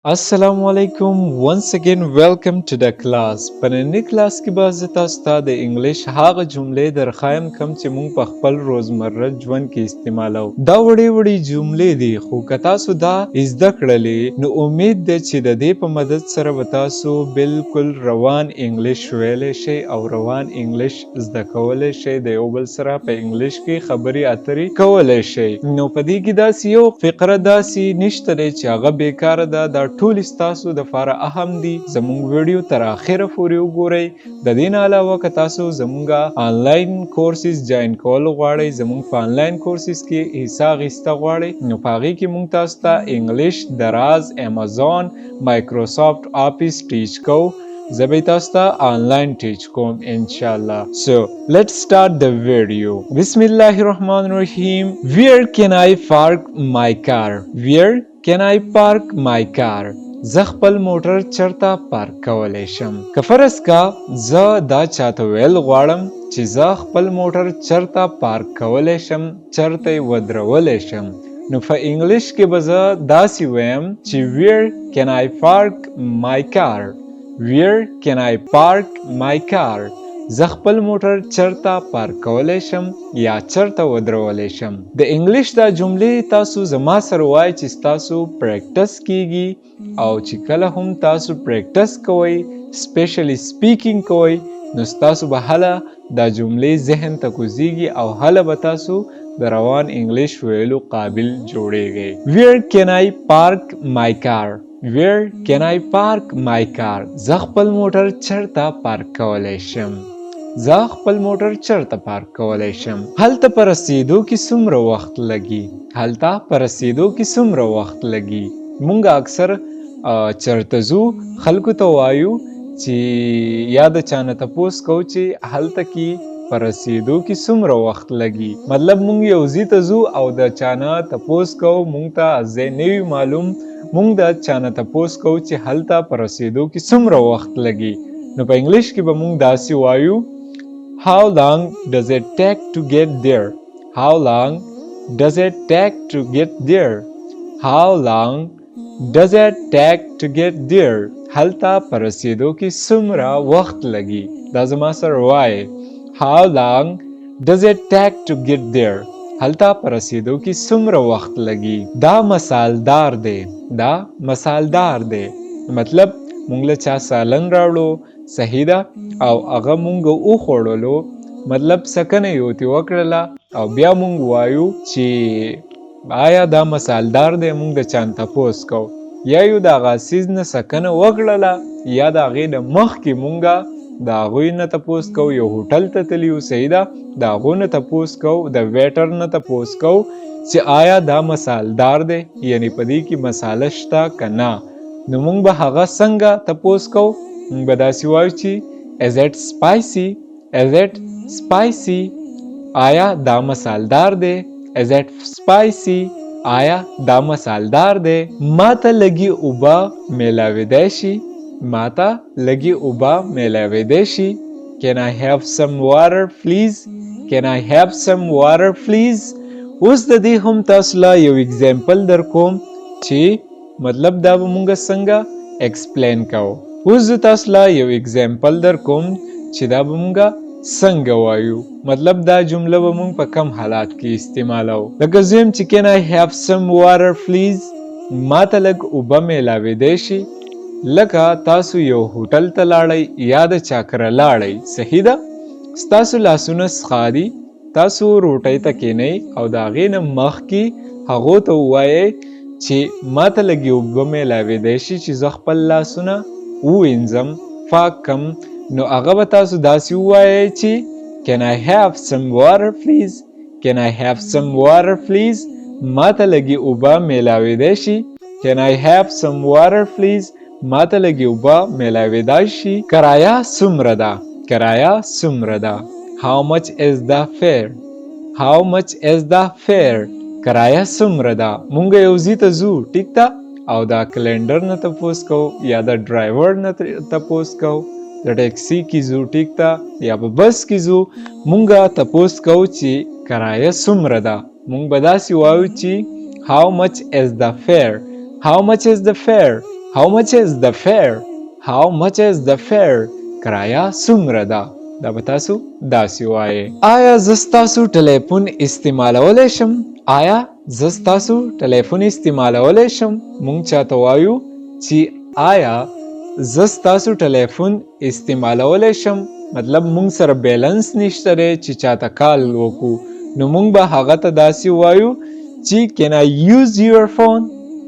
Assalamu alaikum. Once again, welcome to the class. په نننۍ کلاس کې به زه تاسو ته د انګلیش هغه جملې درښایم کوم چې موږ په خپل روزمره ژوند کې استعمالوو. دا وړې جملې دي خو که تاسو دا زده کړلې نو امید ده چې د دې په مدد سره به تاسو بالکل روان انګلیش ویلی شئ او روان انګلیش زده کولی شئ. د یو بل سره په انګلیش کې خبرې اترې کولی شئ. نو په دې کې داسې یو فقره داسې نشته دی چې هغه بیکاره ده. دا ټول ستاسو دپاره اهم دي. زموږ ویډیو تر اخره پورې وګورئ. د دې نه علاوه که تاسو زموږ آنلاین کورسز جاین کول غواړئ، زموږ په آنلاین کورسز کې حصه اخیسته غواړئ، نو په هغې کې موږ تاسو ته انګلیش د راز، امازون، مایکروسافټ آفیس ټیچ کوو. زه به تاسو ته آنلاین ټیچ کوم انشاءالله. So let's start the video. بسم الله الرحمن الرحیم. Where can I park my car? Where can I park my car? زه خپل موټر چرته پارک کولی شم؟ که فرض کا زه دا چاته ویل غواړم چې زه خپل موټر چرته پارک کولی شم، چرته یې ودرولی شم، نو په انګلیش کې به زه داسې ویم چې Where can I park my car? Where can I park my car? زه خپل موټر چرته پارک کولی شم یا چرته ودرولی شم. د انګلیش دا جملې تاسو زما سره وایئ چې ستاسو پریکټس کیږي او چې کله هم تاسو پریکټس کوئ، سپیشلی سپیکینګ کوئ، نو ستاسو به هله دا جملې ذهن ته کوزیږي او هله به تاسو د روان انګلیش ویلو قابل جوړیږئ. Where can I park my car? Where can I park my car? زه خپل موټر چرته پارک کولی شم؟ زه خپل موټر چرته پارک کولی شم؟ هلته په رسیدو کې څومره وخت لګي؟ هلته په رسیدو کې څومره وخت لګي؟ مونږ اکثر چرته ځو خلکو ته وایو چې یا د چا نه تپوس کوو چې هلته کې په رسیدو کې څومره وخت لګي. مطلب مونږ یو ځای ته ځو او د چا نه تپوس کوو، مونږ ته ځای نه وي معلوم، مونږ د چا نه تپوس کوو چې هلته په رسیدو کې څومره وخت لګي. نو په انګلیش کې به مونږ داسې وایو How long does it take to get there? How long does it take to get there? How long does it take to get there? هلته په رسیدو کې څومره وخت لګي؟ دا زما سره وایي How long does it take to get there? هلته په رسیدو کې څومره وخت لګي؟ دا مثالدار دی. دا مثالدار دی. مطلب مونږ له چا سالن راوړو، صحیح ده، او هغه مونږ وخوړلو، مطلب سکنه یې ورتې وکړله او بیا مونږ وایو چې آیا دا مثالدار دی، مونږ د چا نه تپوس کوو. یا یو د هغه څیز نه سکنه وکړله یا د هغې نه مخکې مونږ د هغوی نه تپوس کوو. یو هوټل ته تلي یو، صحیح ده، د هغو نه تپوس کوو، د ویټر نه تپوس کوو چې آیا دا مثالدار دی، یعنی په دې کې مساله شته که نه. نو مونږ به هغه څنګه تپوس کوو؟ مونږ به داسې وایو چې Is it spicy? Is it spicy? آیا دا مسالدار دی؟ Is it spicy? آیا دا مسالدار دی؟ ما ته لږې اوبه میلاویدی شي؟ ما ته لږې اوبه میلاویدی شي؟ Can I have some water please? Can I have some water please? اوس د دې هم تاسو له یو اگزامپل در کوم چې مطلب دا به مونږ څنګه ایکسپلین کوو. اوس زه تاسو له یو اگزامپل در کوم چې دا به مونږ څنګه وایو، مطلب دا جمله به مونږ په کم حالات کې استعمالوو. لکه زه یم چې Can I have some water please؟ ما ته لږ اوبه میلاویدی شي. لکه تاسو یو هوټل ته لاړئ یا د چا کره لاړئ، صحیح ده، ستاسو لاسونه سخا دي، تاسو روټۍ ته کینئ او د هغې نه مخکې هغو ته ووایئ چې ما ته لږې اوبه میلاویدی شي چې زه خپل لاسونه ووینځم، پاک کم. نو هغه به تاسو داسې ووایئ چې Can I have some water please? Can I have some water please? ما ته لږې اوبه میلاویدی شي. Can I have some water please? ما ته لږې اوبه میلاویدی شي. کرایه څومره ده؟ کرایه څومره ده؟ How much is the fare? How much is the fare? کرایه څومره ده؟ مونږ یو ځای ته ځو، ټیک ده، او دا کلینډر نه تپوس کوو یا د ډرایور نه تپوس کوو، د ټیکسي کې ځو، ټیک ده، یا په بس کې ځو، مونږ تپوس کوو چې کرایه څومره ده. مونږ به داسې وایو چې How much is the fare? How much is the fare? How much is the fare? How much is the fare? کرایه څومره ده؟ دا به تاسو داسې وایې. آیا زه ستاسو ټلیفون استعمالولی شم؟ آیا زه ستاسو ټلیفون استعمالولی شم؟ مونږ چاته وایو چې آیا زه ستاسو ټلیفون استعمالولی شم، مطلب مونږ سره بیلنس نشته دی چې چاته کال وکړو، نو مونږ به هغه ته داسې وایو چې can I use your phone?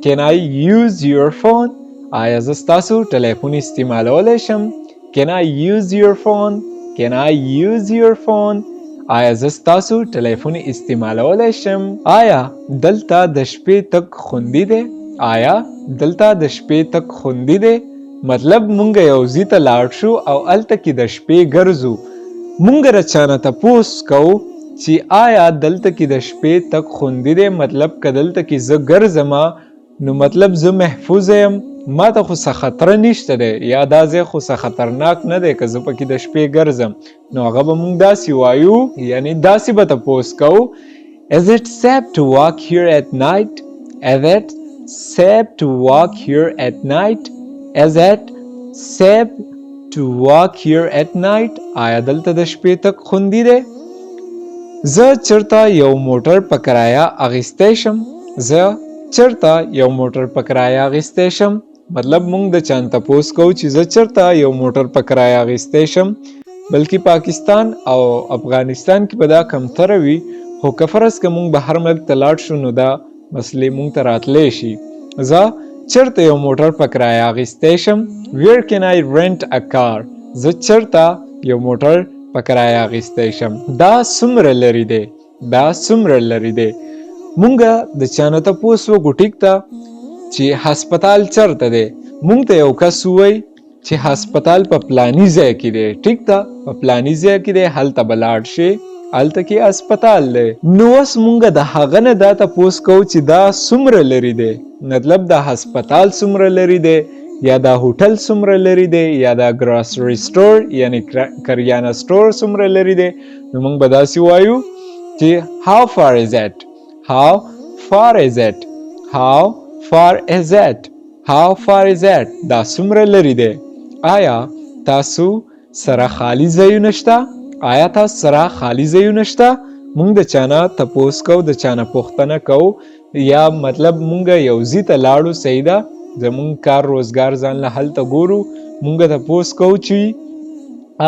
Can I use your phone? آیا زه ستاسو ټلیفون استعمالولی شم؟ Can I use your phone? Can I use your phone? آیا زه ستاسو ټلیفون استعمالولی شم؟ آیا دلته د شپې تک خوندي دی؟ آیا دلته د شپې تک خوندي دی؟ مطلب مونږ یو ځای ته لاړ شو او هلته کې د شپې ګرځو، مونږ له چا نه تپوس کوو چې آیا دلته کې د شپې تک خوندي دی، مطلب که دلته کې زه ګرځم نو مطلب زه محفوظ یم، ما ته خو څه خطره نشته دی، یا دا ځای خو څه خطرناک نه دی که زه پکې د شپې ګرځم، نو هغه به مونږ داسې وایو، یعنی داسې به تپوس کوو Is it safe to walk here at night? Is it safe to walk here at night? Is it safe to walk here at night? آیا دلته د شپې تک خوندي دی؟ زه چرته یو موټر په کرایه اخیستی شم؟ زه چرته یو موټر په کرایه اخیستی شم؟ مطلب مونږ د چا نه تپوس کوو چې زه چرته یو موټر په کرایه اخیستی شم، بلکې پاکستان او افغانستان کې به دا کمتره وي، خو که فرض که مونږ بهر ملک ته لاړ شو نو دا مسلې مونږ ته راتلی شي. زه چرته یو موټر په کرایه اخیستی شم؟ Where can I rent a car? زه چرته یو موټر په کرایه اخیستی شم؟ دا څومره لرې دی؟ دا څومره لرې دی؟ مونږ د چا نه تپوس وکړو ټیک ته چې هسپتال چرته دی، مونږ ته یو کس ووایي چې هسپتال په پلاني ځای کې دی، ټیک ته په پلاني ځای کې دی، هلته به لاړ شئ، هلته کې هسپتال دی. نو اوس مونږ د هغه نه دا تپوس کوو چې دا څومره لرې دی، مطلب دا هسپتال څومره لرې دی، یا دا هوټل څومره لرې دی، یا دا ګراسري سټور یعنی کریانه سټور څومره لرې دی، نو مونږ به داسې وایو چې how far is it? How far is it? How far is it? How far is it? دا څومره لرې دی؟ آیا تاسو سره خالی ځایونه شته؟ آیا تاسو سره خالی ځایونه شته؟ مونږ د چا نه تپوس کوو، د چا نه پوښتنه کوو، یا مطلب مونږ یو ځای ته لاړو، صحیح ده، زمونږ کار روزګار ځان له هلته ګورو، مونږ تپوس کوو چې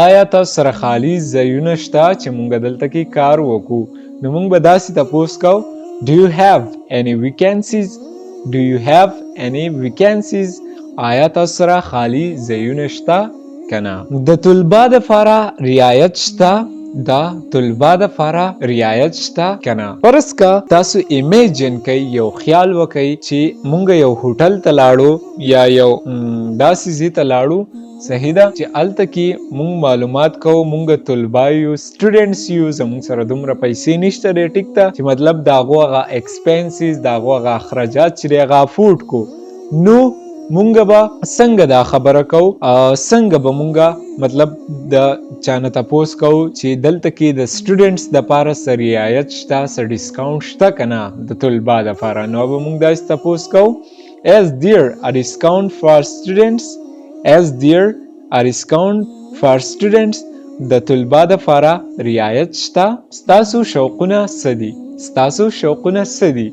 آیا تاسو سره خالی ځایونه شته چې مونږ دلته کې کار وکړو، نو مونږ به داسې تپوس کوو Do you have any vacancies? Do you have any vacancies? آیا تاسو سره خالی ځایونه شته که نه؟ د طلبا دپاره رعایت شته؟ د طلبا دپاره رعایت شته که نه؟ فرض که تاسو امیجن کوئ، یو خیال وکئ چې مونږ یو هوټل ته لاړو یا یو داسې ځای ته لاړو، صحیح ده، چې هلته کې مونږ معلومات کوو، مونږ طلبا یو، سټوډنټس یو، زمونږ سره دومره پیسې نشته دی، ټیک ده، چې مطلب د هغو هغه ایکسپینسز، د هغو هغه اخراجات چې دی هغه افورډ کو، نو مونږ به څنګه دا خبره کوو، څنګه به مونږ مطلب د چا نه تپوس کوو چې دلته کې د سټوډنټس دپاره څه رعایت شته، څه ډسکاونټ شته که نه د طلبا دپاره، نو به مونږ داسې تپوس کوو Is there a discount for students? Is there a discount for students? د طلبا دپاره رعایت شته؟ ستاسو شوقونه څه دي؟ ستاسو شوقونه څه دي؟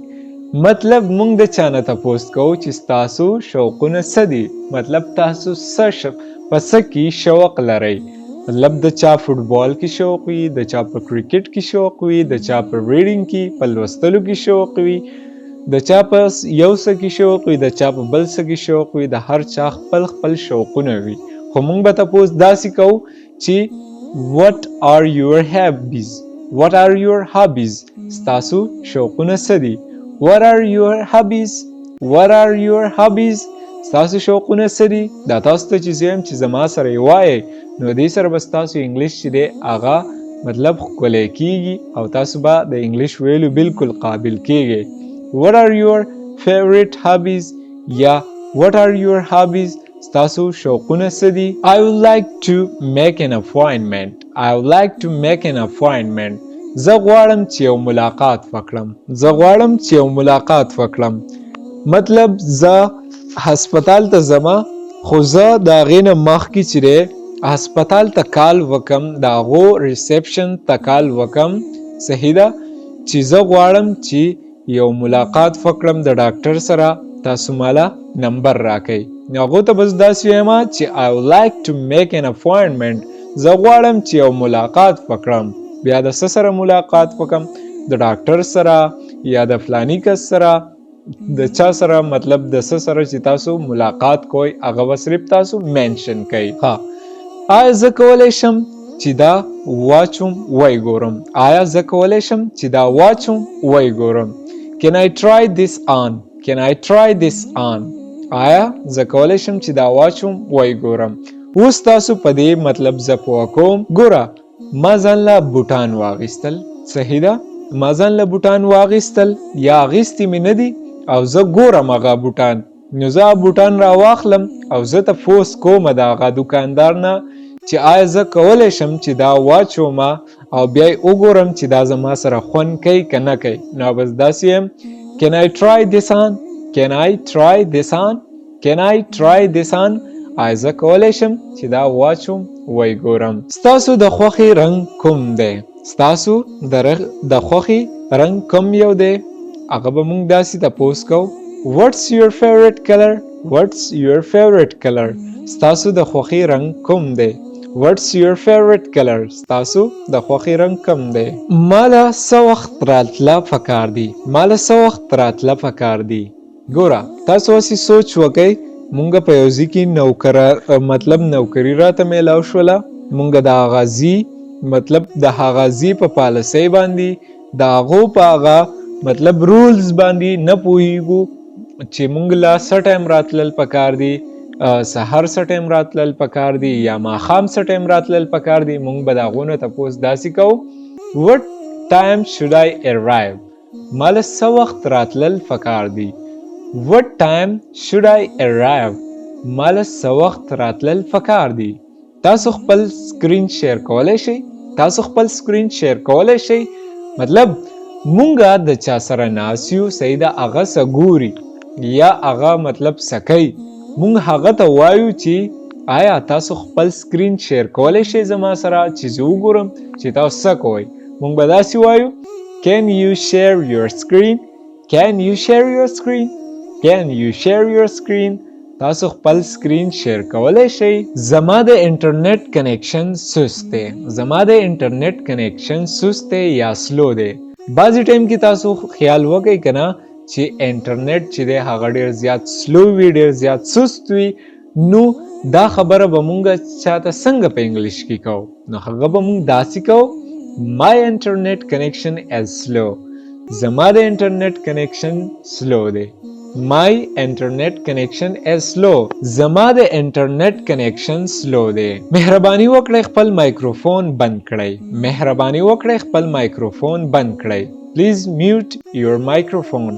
مطلب مونږ د چا نه تپوس کوو چې ستاسو شوقونه څه دي، مطلب تاسو څه په څه کې شوق لرئ، مطلب د چا فوټبال کې شوق وي، د چا په کرکټ کې شوق وي، د چا په ریډینګ کې په لوستلو کې شوق وي، د چا په یو څه کې شوق وي، د چا په بل څه کې شوق وي، د هر چا خپل خپل شوقونه وي، خو مونږ به تپوس داسې کوو چې what are your hobbies? What are your hobbies? ستاسو شوقونه څه دي؟ What are your hobbies? What are your hobbies? ستاسو شوقونه څه دي؟ دا تاسو ته چې زه یم چې زما سره یې وایئ، نو دې سره به ستاسو انګلیش چې دی هغه مطلب ښکلی کیږي او تاسو به د انګلیش ویلو بالکل قابل کیږئ. What are your favorite hobbies? یا What are your hobbies? ستاسو شوقونه څه دي؟ I would like to make an appointment. I would like to make an appointment. زه غواړم چې یو ملاقات وکړم. زه غواړم چې یو ملاقات وکړم. مطلب زه هسپتال ته زما خو زه د هغې نه مخکې چې دی هسپتال ته کال وکم د هغو ریسپشن ته کال وکم صحیح ده چې زه غواړم چې یو ملاقات وکړم د ډاکټر سره تاسو مالا نمبر راکئ نو هغو ته بس داسې وایم چې I would like to make an appointment زه غواړم چې یو ملاقات وکړم بیا د څه سره ملاقات وکړم د ډاکټر سره یا د فلانی کس سره د چا سره مطلب د څه سره چې تاسو ملاقات کوئ هغه به صرف تاسو مینشن کوئ ها آیا زه کولی شم چې دا واچوم وی ګورم آیا زه کولی شم چې دا واچوم وی ګورم Can I try this on Can I try this on آیا زه کولی شم چې دا واچوم وی ګورم اوس تاسو په دې مطلب زه پوه کوم ګوره ما ځان له بوټان واغیستل صحیح ده ما ځان له بوټان واغیستل یا اغیستې مې نه دي او زه ګورم هغه بوټان نو زه بوټان را واخلم او زه تپوس کوم د هغه دوکاندار نه چې آیا زه کولی شم چې دا واچوم او بیا یې وګورم چې دا زما سره خوند کوي که نه کوي نو بس داسې یم Can I try this on Can I try this on Can I try this on آیا زه کولی شم چې دا واچوم وی ګورم ستاسو د خوښې رنګ کوم دی ستاسو د خوښې رنګ کوم یو دی هغه به موږ داسې تپوس کوو What's your favorite color What's your favorite color ستاسو د خوښې رنګ کوم دی What's your favorite color ستاسو د خوښې رنګ کوم دی ماله څه وخت راتله پکار دی ماله څه وخت راتله پکار دی ګوره تاسو هسې سوچ وکئ مونږ په یو ځای کې مطلب نوکري راته میلاو شوله مونږ د هغه مطلب د هغه ځای په پالیسۍ باندې د هغو په هغه مطلب رولز باندې نه پوهیږو چې مونږ له څه ټایم راتلل پکار دی سهار څه ټایم راتلل پکار دی یا ماښام څه ټایم راتلل پکار دی مونږ به د هغو نه تپوس داسې کوو What time should I arrive ماله څه وخت راتلل پکار دی What time should I arrive ماله څه وخت راتلل پکار دی تاسو خپل سکرین شیر کولی شئ تاسو خپل سکرین شیر کولی شئ مطلب مونږه د چا سره ناست یو صحیح ده هغه څه ګوري یا هغه مطلب څه کوي مونږ هغه ته وایو چې آیا تاسو خپل سکرین شیر کولی شئ زما سره چې زه وګورم چې تاسو څه کوئ مونږ به داسې وایو Can you share your screen Can you share your screen Can you share your screen تاسو خپل سکرین شیر کولی شئ زما د انټرنیټ کنیکشن سست دی زما د انټرنیټ کنیکشن سست دی یا سلو دی بعضې ټایم کې تاسو خیال وکئ که نه چې انټرنیټ چې دی هغه ډېر زیات سلو وي ډېر زیات سست وي نو دا خبره به مونږ چاته څنګه په انګلیش کې کوو نو هغه به مونږ داسې کوو My internet connection is slow زما د انټرنیټ کنیکشن سلو دی My internet connection is slow زما د انټرنیټ کنیکشن سلو دی مهرباني وکړئ خپل مایکروفون بند کړئ مهرباني وکړئ خپل مایکروفون بند کړئ Please mute your microphone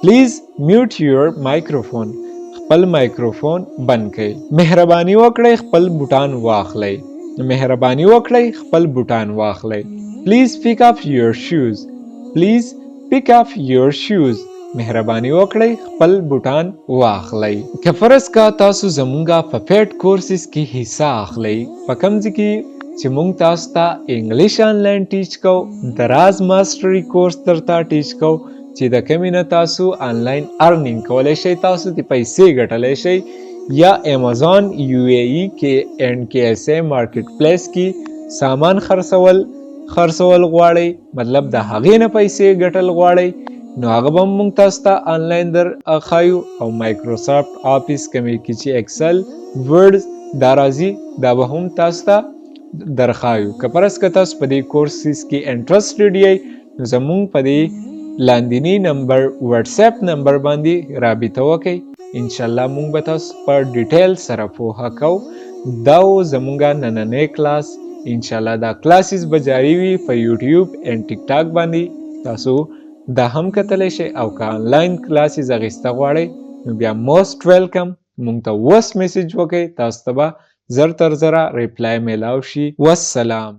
Please mute your microphone خپل مایکروفون بند کړئ مهرباني وکړئ خپل بوټان واخلئ مهرباني وکړئ خپل بوټان واخلئ Please pick up your shoes Please pick up your shoes مهرباني وکړئ خپل بوټان واخلئ که فرض کا تاسو زمونږه په پیډ کورسز کې حصہ اخلئ په کوم ځای کې چې مونږ تاسو ته انګلیش آنلاین ټیچ کوو دراز ماسټري کورس درته ټیچ کوو چې د کومې نه تاسو آنلاین ارنینګ کولی شئ تاسو د پیسې ګټلی شئ یا امازون UAE کې NKSA مارکیټ پلیس کې سامان خرڅول غواړئ مطلب د هغې نه پیسې ګټل غواړئ نو هغه به مونږ تاسو ته آنلاین در ښایو او مایکروسافټ آفیس کومې کې چې ایکسل ورډ دا راځي دا به هم تاسو ته درښایو که فرض که تاسو په دې کورسز کې انټرسټډ یئ نو زمونږ په دې لاندینی نمبر واتساپ نمبر باندې رابطه وکئ انشاءالله مونږ به تاسو په ډیټیل سره پوهه کوو دا و زمونږه نننی کلاس انشاءالله دا کلاسز به جاری وي په یوټیوب ان ټیک ټاک باندې تاسو دا هم کتلی شئ او که آنلاین کلاسز اخیسته غواړئ نو بیا موسټ ویلکم مونږ ته اوس میسج وکئ تاسو ته به زر تر زره ریپلای میلاو شي والسلام